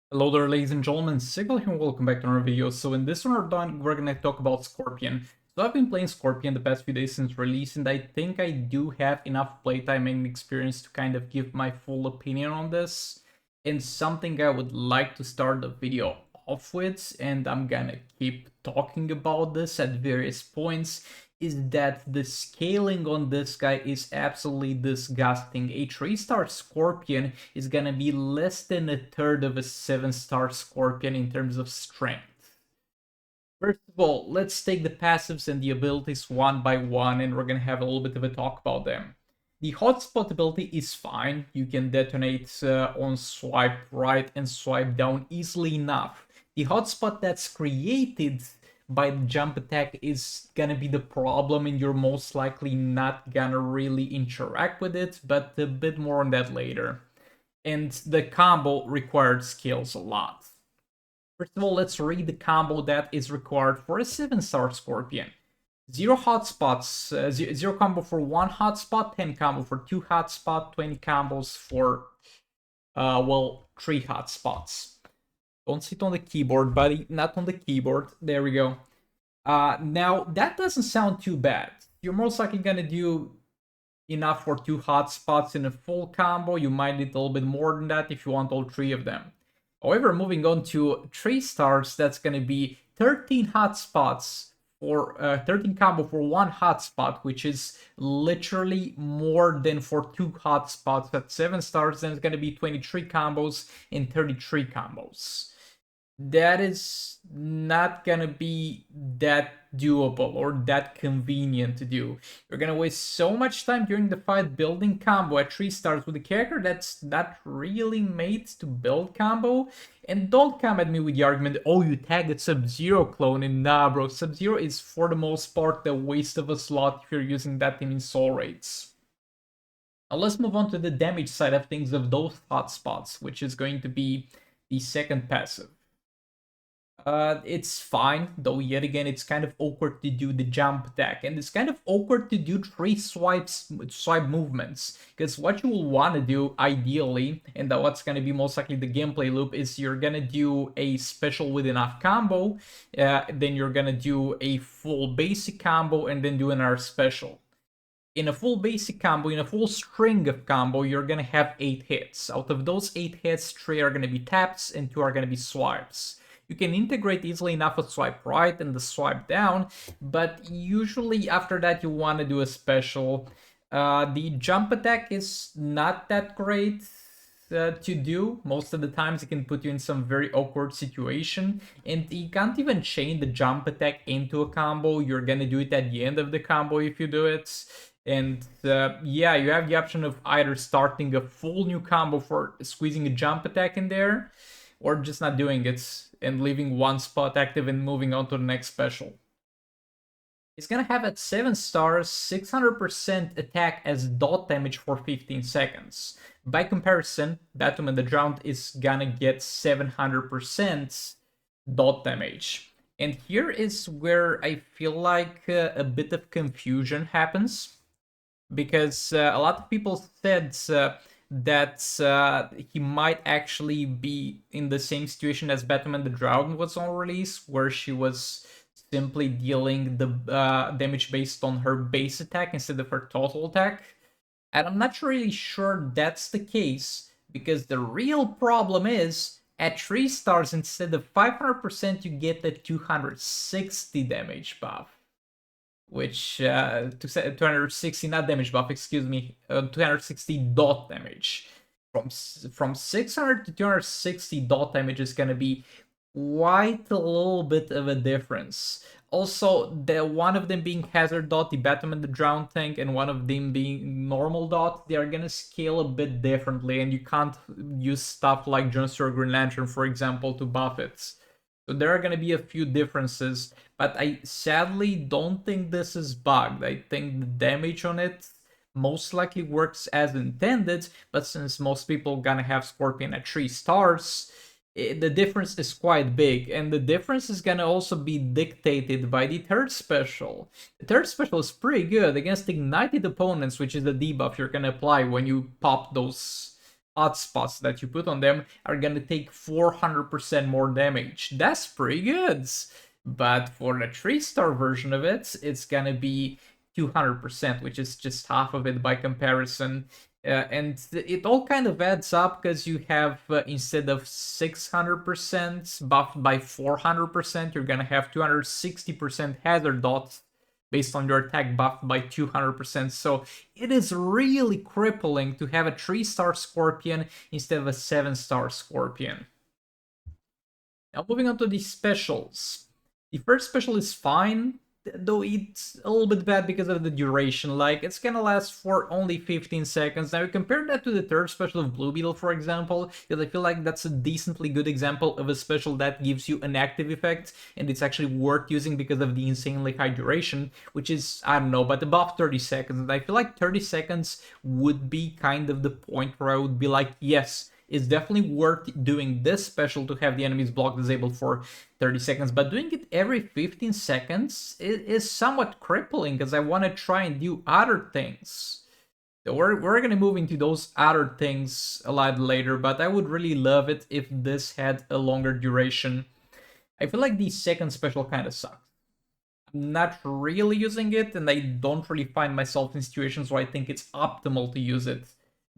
Hello there, ladies and gentlemen, Sigil here and welcome back to another video. So in this one we're gonna talk about Scorpion. So I've been playing Scorpion the past few days since release, and I think I do have enough playtime and experience to kind of give my full opinion on this. And something I would like to start the video off with, and I'm gonna keep talking about this at various points, is that the scaling on this guy is absolutely disgusting. A 3-star Scorpion is gonna be less than a third of a 7-star Scorpion in terms of strength. First of all, let's take the passives and the abilities one by one, and we're gonna have a little bit of a talk about them. The hotspot ability is fine. You can detonate on swipe right and swipe down easily enough. The hotspot that's created by the jump attack is gonna be the problem, and you're most likely not gonna really interact with it, but a bit more on that later. And the combo required skills a lot. First of all, let's read the combo that is required for a 7-star Scorpion. 0 hotspots, 0 combo for 1 hotspot, 10 combo for 2 hotspot, 20 combos for, 3 hotspots. Don't sit on the keyboard, buddy. Not on the keyboard. There we go. Now, that doesn't sound too bad. You're most likely gonna do enough for 2 hotspots in a full combo. You might need a little bit more than that if you want all 3 of them. However, moving on to 3 stars, that's gonna be 13 hotspots for 13 combo for 1 hotspot, which is literally more than for 2 hotspots. At 7 stars, then it's gonna be 23 combos and 33 combos. That is not gonna be that doable or that convenient to do. You're gonna waste so much time during the fight building combo at 3 stars with a character that's not really made to build combo. And don't come at me with the argument, oh, you tagged Sub-Zero clone, and nah, bro, Sub-Zero is for the most part the waste of a slot if you're using that in soul rates. Now let's move on to the damage side of things of those hotspots, which is going to be the second passive. It's fine, though yet again it's kind of awkward to do the jump attack, and it's kind of awkward to do 3 swipe movements, because what you will want to do ideally, and what's going to be most likely the gameplay loop, is you're going to do a special with enough combo, then you're going to do a full basic combo, and then do another special. In a full basic combo, in a full string of combo, you're gonna have 8 hits. Out of those 8 hits, 3 are gonna be taps and 2 are gonna be swipes. You can integrate easily enough a swipe right and the swipe down, but usually after that you want to do a special. The jump attack is not that great to do. Most of the times it can put you in some very awkward situation, and you can't even chain the jump attack into a combo. You're gonna do it at the end of the combo if you do it. And yeah, you have the option of either starting a full new combo for squeezing a jump attack in there, or just not doing it and leaving one spot active and moving on to the next special. It's gonna have at 7 stars 600% attack as dot damage for 15 seconds. By comparison, Batman the Drowned is gonna get 700% dot damage. And here is where I feel like a bit of confusion happens, because a lot of people said that he might actually be in the same situation as Batman the Drowned was on release, where she was simply dealing the damage based on her base attack instead of her total attack. And I'm not really sure that's the case, because the real problem is at 3 stars, instead of 500%, you get the 260 damage buff, which 260 not damage buff, excuse me, 260 dot damage. From 600 to 260 dot damage is gonna be quite a little bit of a difference. Also, the one of them being hazard dot, the Batman the Drowned tank, and one of them being normal dot, they are gonna scale a bit differently, and you can't use stuff like Jones or Green Lantern, for example, to buff it. So there are gonna be a few differences, but I sadly don't think this is bugged. I think the damage on it most likely works as intended, but since most people gonna have Scorpion at 3 stars, the difference is quite big, and the difference is gonna also be dictated by the third special. The third special is pretty good against ignited opponents, which is the debuff you're gonna apply when you pop those hotspots that you put on them are gonna take 400% more damage. That's pretty good. But for the 3-star version of it, it's gonna be 200%, which is just half of it by comparison. And it all kind of adds up because you have, instead of 600% buffed by 400%, you're gonna have 260% hazard dots based on your attack buffed by 200%. So it is really crippling to have a 3-star Scorpion instead of a 7-star Scorpion. Now moving on to the specials. The first special is fine, though it's a little bit bad because of the duration. Like, it's gonna last for only 15 seconds. Now, you compare that to the third special of Blue Beetle, for example, because I feel like that's a decently good example of a special that gives you an active effect, and it's actually worth using because of the insanely high duration, which is, I don't know, but above 30 seconds. And I feel like 30 seconds would be kind of the point where I would be like, yes, it's definitely worth doing this special to have the enemy's block disabled for 30 seconds, but doing it every 15 seconds is somewhat crippling because I want to try and do other things. So we're going to move into those other things a lot later, but I would really love it if this had a longer duration. I feel like the second special kind of sucks. I'm not really using it, and I don't really find myself in situations where I think it's optimal to use it.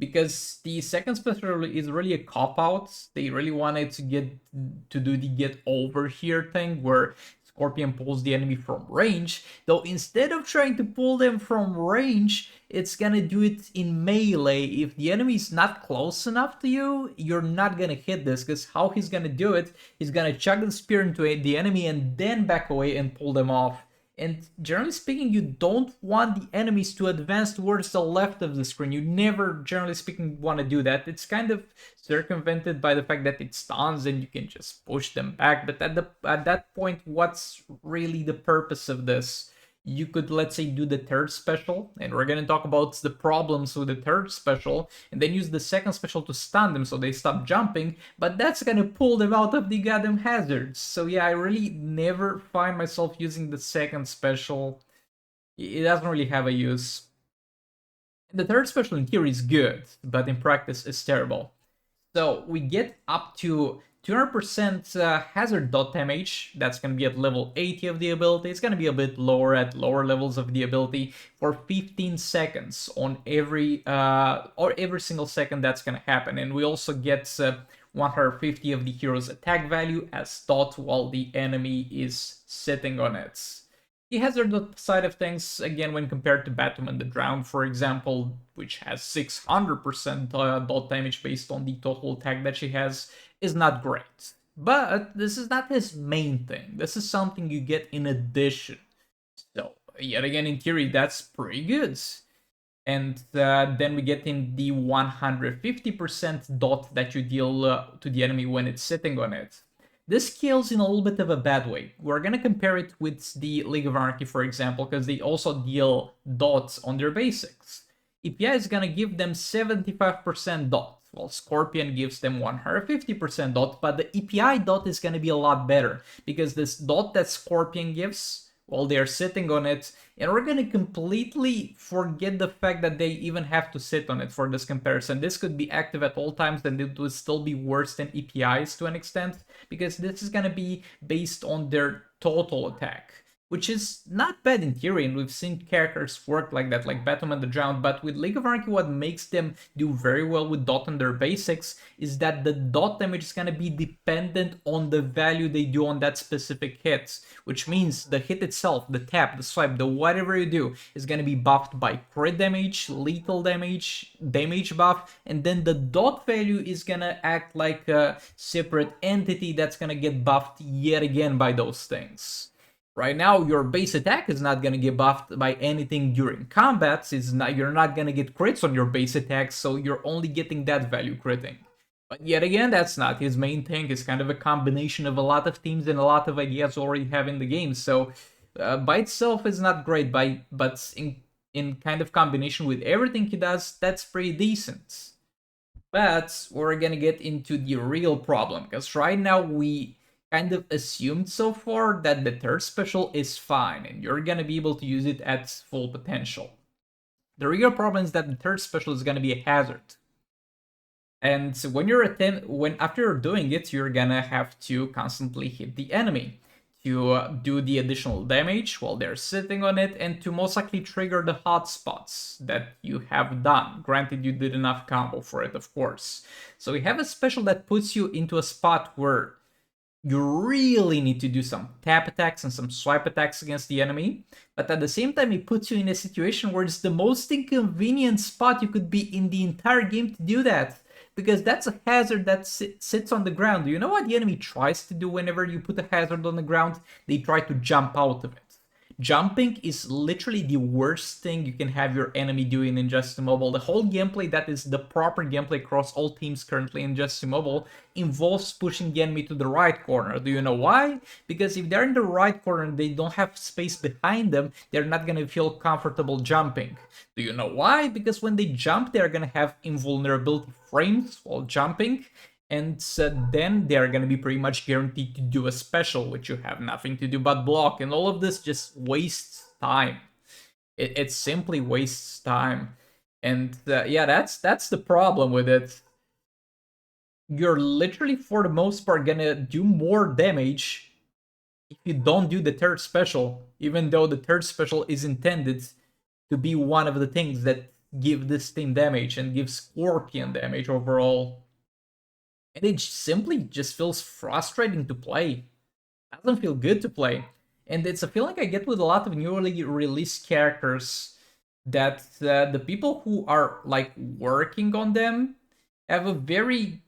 Because the second special is really a cop-out. They really wanted to do the get over here thing where Scorpion pulls the enemy from range, though instead of trying to pull them from range, it's gonna do it in melee. If the enemy is not close enough to you, you're not gonna hit this, because how he's gonna do it, he's gonna chuck the spear into the enemy and then back away and pull them off. And generally speaking, you don't want the enemies to advance towards the left of the screen. You never, generally speaking, want to do that. It's kind of circumvented by the fact that it stuns and you can just push them back. But at that point, what's really the purpose of this? You could, let's say, do the third special, and we're going to talk about the problems with the third special, and then use the second special to stun them so they stop jumping, but that's going to pull them out of the goddamn hazards. So yeah, I really never find myself using the second special. It doesn't really have a use. And the third special in theory is good, but in practice it's terrible. So we get up to 200% hazard dot damage. That's going to be at level 80 of the ability. It's going to be a bit lower at lower levels of the ability for 15 seconds on every single second that's going to happen. And we also get 150 of the hero's attack value as dot while the enemy is sitting on it. The hazard side of things, again, when compared to Batwoman the Drowned, for example, which has 600% dot damage based on the total attack that she has, is not great. But this is not his main thing. This is something you get in addition. So, yet again, in theory, that's pretty good. And then we get in the 150% dot that you deal to the enemy when it's sitting on it. This scales in a little bit of a bad way. We're gonna compare it with the League of Anarchy, for example, because they also deal dots on their basics. EPI is gonna give them 75% dot, while Scorpion gives them 150% dot, but the EPI dot is gonna be a lot better, because this dot that Scorpion gives while they're sitting on it, and we're gonna completely forget the fact that they even have to sit on it for this comparison. This could be active at all times, and it would still be worse than EPIs to an extent, because this is gonna be based on their total attack, which is not bad in theory, and we've seen characters work like that, like Batwoman the Drowned, but with League of Anarchy, what makes them do very well with dot on their basics is that the dot damage is gonna be dependent on the value they do on that specific hit, which means the hit itself, the tap, the swipe, the whatever you do, is gonna be buffed by crit damage, lethal damage, damage buff, and then the dot value is gonna act like a separate entity that's gonna get buffed yet again by those things. Right now, your base attack is not gonna get buffed by anything during combats. You're not gonna get crits on your base attack, so you're only getting that value critting. But yet again, that's not his main thing. It's kind of a combination of a lot of themes and a lot of ideas already have in the game. So by itself is not great, but in kind of combination with everything he does, that's pretty decent. But we're gonna get into the real problem, because right now we kind of assumed so far that the third special is fine and you're gonna be able to use it at full potential. The real problem is that the third special is gonna be a hazard. And when after you're doing it, you're gonna have to constantly hit the enemy to do the additional damage while they're sitting on it, and to most likely trigger the hotspots that you have done. Granted, you did enough combo for it, of course. So we have a special that puts you into a spot where you really need to do some tap attacks and some swipe attacks against the enemy, but at the same time it puts you in a situation where it's the most inconvenient spot you could be in the entire game to do that, because that's a hazard that sits on the ground. Do you know what the enemy tries to do whenever you put a hazard on the ground? They try to jump out of it. Jumping is literally the worst thing you can have your enemy doing in Injustice Mobile. The whole gameplay that is the proper gameplay across all teams currently in Injustice Mobile involves pushing the enemy to the right corner. Do you know why? Because if they're in the right corner and they don't have space behind them, they're not going to feel comfortable jumping. Do you know why? Because when they jump, they're going to have invulnerability frames while jumping, and then they're going to be pretty much guaranteed to do a special, which you have nothing to do but block, and all of this just wastes time. It simply wastes time, and yeah, that's the problem with it. You're literally, for the most part, gonna do more damage if you don't do the third special, even though the third special is intended to be one of the things that give this team damage and give Scorpion damage overall. And it simply just feels frustrating to play. It doesn't feel good to play. And it's a feeling I get with a lot of newly released characters, that the people who are like working on them have a very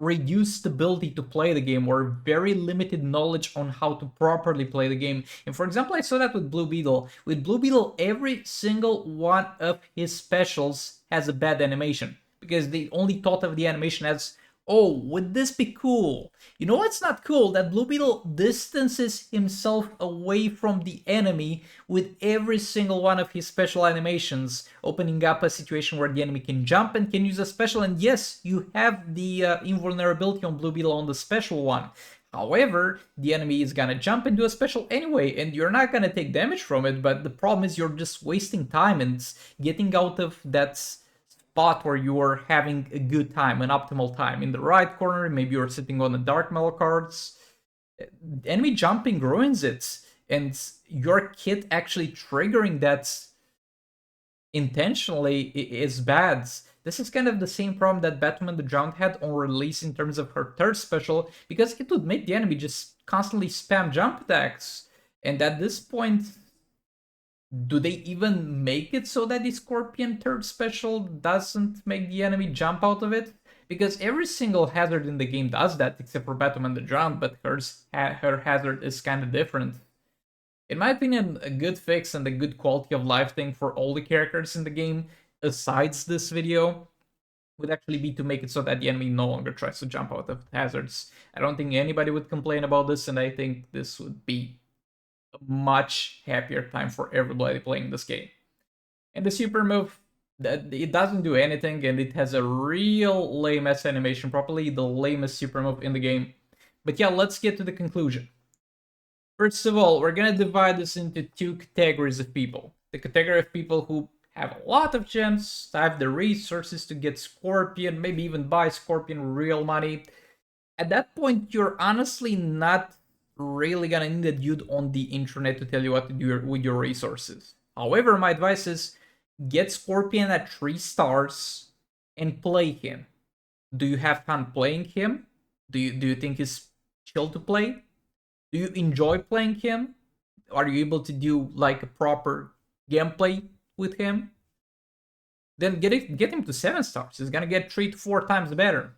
reduced ability to play the game, or very limited knowledge on how to properly play the game. And for example, I saw that with Blue Beetle. With Blue Beetle, every single one of his specials has a bad animation, because they only thought of the animation as, oh, would this be cool? You know what's not cool? That Blue Beetle distances himself away from the enemy with every single one of his special animations, opening up a situation where the enemy can jump and can use a special. And yes, you have the invulnerability on Blue Beetle on the special one. However, the enemy is gonna jump and do a special anyway, and you're not gonna take damage from it, but the problem is you're just wasting time and getting out of that spot where you are having a good time, an optimal time. In the right corner, maybe you're sitting on the dark metal cards. Enemy jumping ruins it, and your kit actually triggering that intentionally is bad. This is kind of the same problem that Batwoman the Drowned had on release in terms of her third special, because it would make the enemy just constantly spam jump attacks. And at this point, do they even make it so that the Scorpion third special doesn't make the enemy jump out of it? Because every single hazard in the game does that, except for Batwoman the Drowned, but her hazard is kind of different. In my opinion, a good fix and a good quality of life thing for all the characters in the game, besides this video, would actually be to make it so that the enemy no longer tries to jump out of hazards. I don't think anybody would complain about this, and I think this would be a much happier time for everybody playing this game. And the super move, it doesn't do anything, and it has a real lame-ass animation, probably the lamest super move in the game. But yeah, let's get to the conclusion. First of all, we're gonna divide this into two categories of people. The category of people who have a lot of gems, have the resources to get Scorpion, maybe even buy Scorpion real money. At that point, you're honestly not really gonna need a dude on the internet to tell you what to do with your resources. However, my advice is get Scorpion at 3 stars and play him. Do you have fun playing him? Do you think he's chill to play? Do you enjoy playing him? Are you able to do like a proper gameplay with him? Then get him to 7 stars. He's gonna get 3 to 4 times better.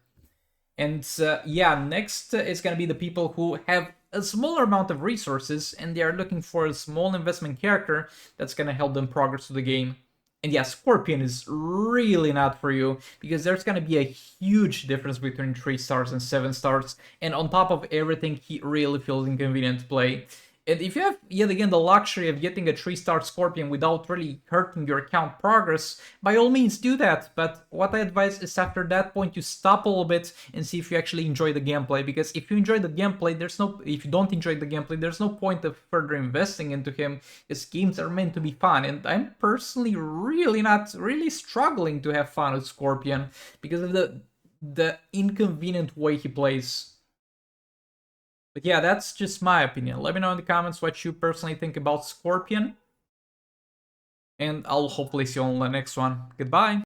And yeah, next is gonna be the people who have a smaller amount of resources and they are looking for a small investment character that's gonna help them progress through the game. And yeah, Scorpion is really not for you, because there's gonna be a huge difference between 3 stars and 7 stars, and on top of everything, he really feels inconvenient to play. And if you have, yet again, the luxury of getting a 3-star Scorpion without really hurting your account progress, by all means do that. But what I advise is after that point you stop a little bit and see if you actually enjoy the gameplay. Because if you enjoy the gameplay, if you don't enjoy the gameplay, there's no point of further investing into him, because games are meant to be fun. And I'm personally really struggling to have fun with Scorpion because of the the inconvenient way he plays. But yeah, that's just my opinion. Let me know in the comments what you personally think about Scorpion. And I'll hopefully see you on the next one. Goodbye.